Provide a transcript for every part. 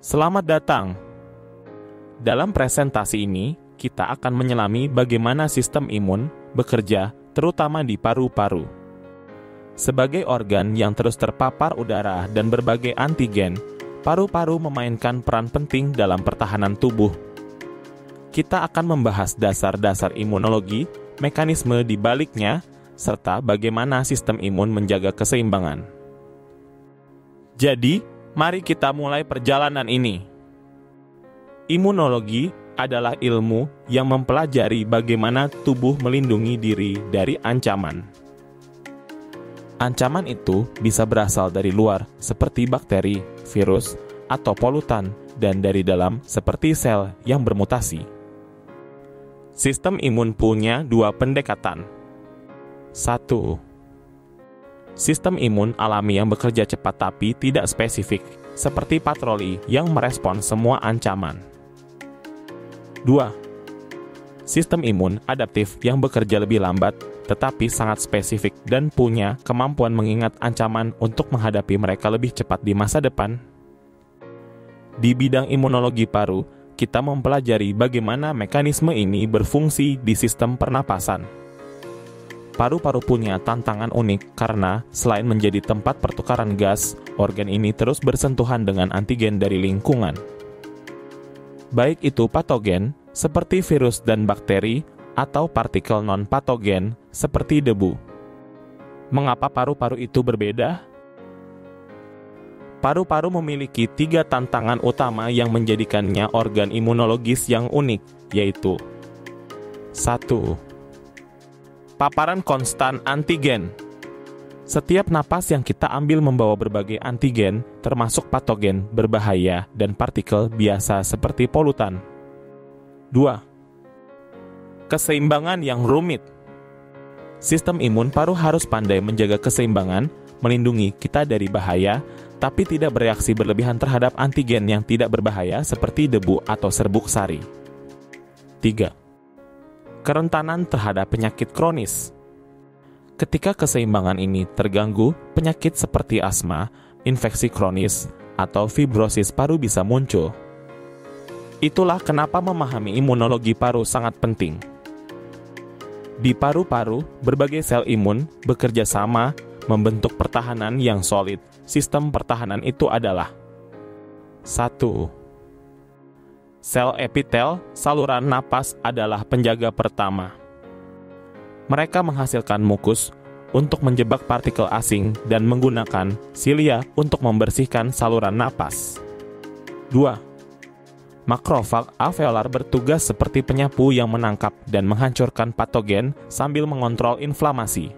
Selamat datang. Dalam presentasi ini, kita akan menyelami bagaimana sistem imun bekerja, terutama di paru-paru. Sebagai organ yang terus terpapar udara dan berbagai antigen, paru-paru memainkan peran penting dalam pertahanan tubuh. Kita akan membahas dasar-dasar imunologi, mekanisme di baliknya, serta bagaimana sistem imun menjaga keseimbangan. Jadi, mari kita mulai perjalanan ini. Imunologi adalah ilmu yang mempelajari bagaimana tubuh melindungi diri dari ancaman. Ancaman itu bisa berasal dari luar, seperti bakteri, virus, atau polutan, dan dari dalam, seperti sel yang bermutasi. Sistem imun punya dua pendekatan. 1. Sistem imun alami yang bekerja cepat tapi tidak spesifik, seperti patroli yang merespons semua ancaman. 2. Sistem imun adaptif yang bekerja lebih lambat, tetapi sangat spesifik dan punya kemampuan mengingat ancaman untuk menghadapi mereka lebih cepat di masa depan. Di bidang imunologi paru, kita mempelajari bagaimana mekanisme ini berfungsi di sistem pernapasan. Paru-paru punya tantangan unik karena selain menjadi tempat pertukaran gas, organ ini terus bersentuhan dengan antigen dari lingkungan. Baik itu patogen, seperti virus dan bakteri, atau partikel non-patogen, seperti debu. Mengapa paru-paru itu berbeda? Paru-paru memiliki 3 tantangan utama yang menjadikannya organ imunologis yang unik, yaitu 1. Paparan konstan antigen. Setiap napas yang kita ambil membawa berbagai antigen, termasuk patogen, berbahaya, dan partikel biasa seperti polutan. 2. Keseimbangan yang rumit. Sistem imun paru harus pandai menjaga keseimbangan, melindungi kita dari bahaya, tapi tidak bereaksi berlebihan terhadap antigen yang tidak berbahaya seperti debu atau serbuk sari. 3. Kerentanan terhadap penyakit kronis. Ketika keseimbangan ini terganggu, penyakit seperti asma, infeksi kronis, atau fibrosis paru bisa muncul. Itulah kenapa memahami imunologi paru sangat penting. Di paru-paru, berbagai sel imun bekerja sama membentuk pertahanan yang solid. Sistem pertahanan itu adalah 1. Sel epitel, saluran napas adalah penjaga pertama. Mereka menghasilkan mukus untuk menjebak partikel asing dan menggunakan silia untuk membersihkan saluran napas. 2. Makrofag alveolar bertugas seperti penyapu yang menangkap dan menghancurkan patogen sambil mengontrol inflamasi.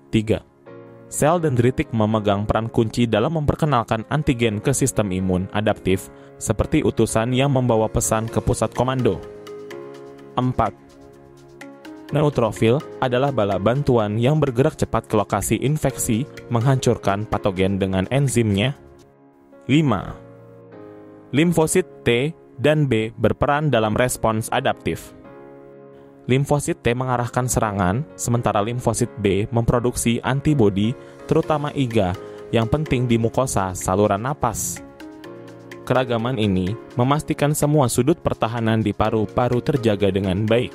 3. Sel dendritik memegang peran kunci dalam memperkenalkan antigen ke sistem imun adaptif, seperti utusan yang membawa pesan ke pusat komando. 4. Neutrofil adalah bala bantuan yang bergerak cepat ke lokasi infeksi, menghancurkan patogen dengan enzimnya. 5. Limfosit T dan B berperan dalam respons adaptif. Limfosit T mengarahkan serangan, sementara limfosit B memproduksi antibodi, terutama IgA, yang penting di mukosa saluran napas. Keragaman ini memastikan semua sudut pertahanan di paru-paru terjaga dengan baik.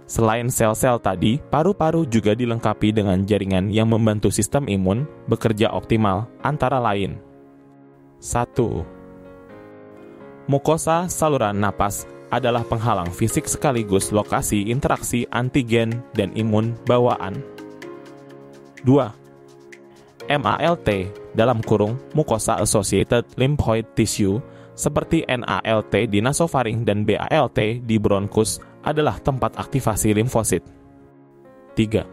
Selain sel-sel tadi, paru-paru juga dilengkapi dengan jaringan yang membantu sistem imun bekerja optimal, antara lain 1. Mukosa saluran napas adalah penghalang fisik sekaligus lokasi interaksi antigen dan imun bawaan. 2. MALT dalam kurung mucosa associated lymphoid tissue seperti NALT di nasofaring dan BALT di bronkus adalah tempat aktivasi limfosit. 3.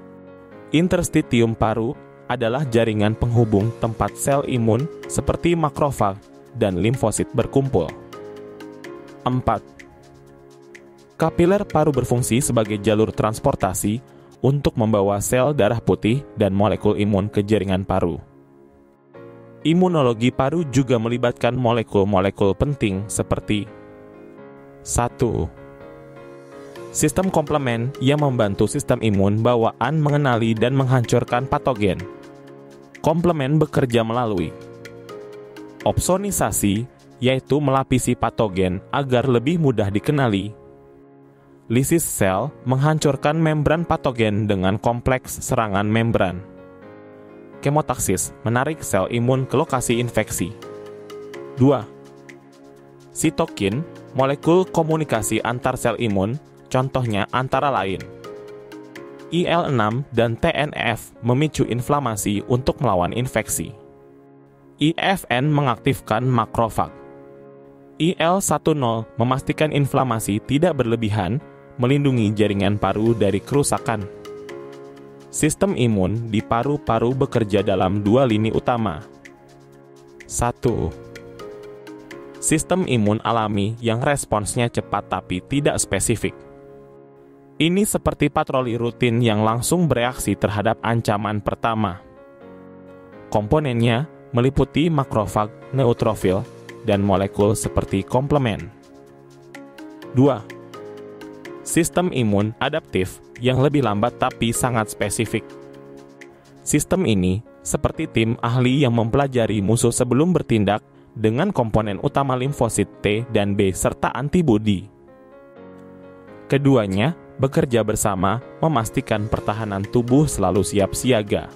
Interstitium paru adalah jaringan penghubung tempat sel imun seperti makrofag dan limfosit berkumpul. 4. Kapiler paru berfungsi sebagai jalur transportasi untuk membawa sel darah putih dan molekul imun ke jaringan paru. Imunologi paru juga melibatkan molekul-molekul penting seperti 1. Sistem komplement yang membantu sistem imun bawaan mengenali dan menghancurkan patogen. Komplement bekerja melalui Opsonisasi, yaitu melapisi patogen agar lebih mudah dikenali. Lisis sel menghancurkan membran patogen dengan kompleks serangan membran. Kemotaksis menarik sel imun ke lokasi infeksi. 2. Sitokin, molekul komunikasi antar sel imun, contohnya antara lain IL-6 dan TNF memicu inflamasi untuk melawan infeksi. IFN mengaktifkan makrofag. IL-10 memastikan inflamasi tidak berlebihan, melindungi jaringan paru dari kerusakan. Sistem imun di paru-paru bekerja dalam dua lini utama. 1. Sistem imun alami yang responsnya cepat tapi tidak spesifik. Ini seperti patroli rutin yang langsung bereaksi terhadap ancaman pertama. Komponennya meliputi makrofag, neutrofil, dan molekul seperti komplemen. 2. Sistem imun adaptif yang lebih lambat tapi sangat spesifik. Sistem ini seperti tim ahli yang mempelajari musuh sebelum bertindak dengan komponen utama limfosit T dan B serta antibodi. Keduanya bekerja bersama memastikan pertahanan tubuh selalu siap siaga.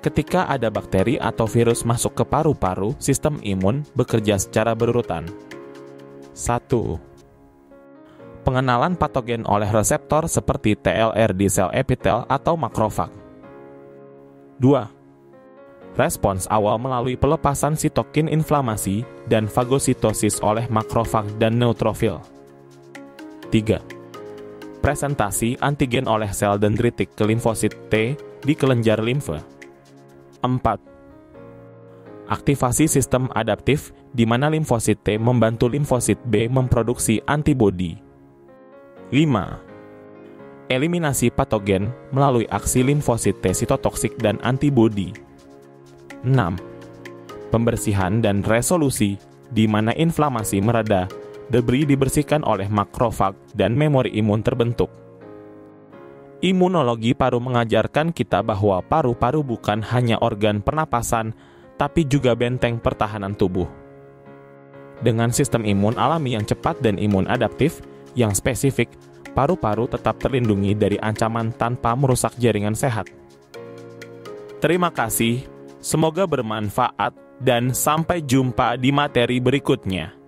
Ketika ada bakteri atau virus masuk ke paru-paru, sistem imun bekerja secara berurutan. 1. Pengenalan patogen oleh reseptor seperti TLR di sel epitel atau makrofag. 2. Respons awal melalui pelepasan sitokin inflamasi dan fagositosis oleh makrofag dan neutrofil. 3. Presentasi antigen oleh sel dendritik ke limfosit T di kelenjar limfe. 4. Aktivasi sistem adaptif di mana limfosit T membantu limfosit B memproduksi antibodi. 5. Eliminasi patogen melalui aksi limfosit T sitotoksik dan antibodi. 6. Pembersihan dan resolusi di mana inflamasi mereda, debris dibersihkan oleh makrofag dan memori imun terbentuk. Imunologi paru mengajarkan kita bahwa paru-paru bukan hanya organ pernapasan, tapi juga benteng pertahanan tubuh. Dengan sistem imun alami yang cepat dan imun adaptif yang spesifik, paru-paru tetap terlindungi dari ancaman tanpa merusak jaringan sehat. Terima kasih. Semoga bermanfaat dan sampai jumpa di materi berikutnya.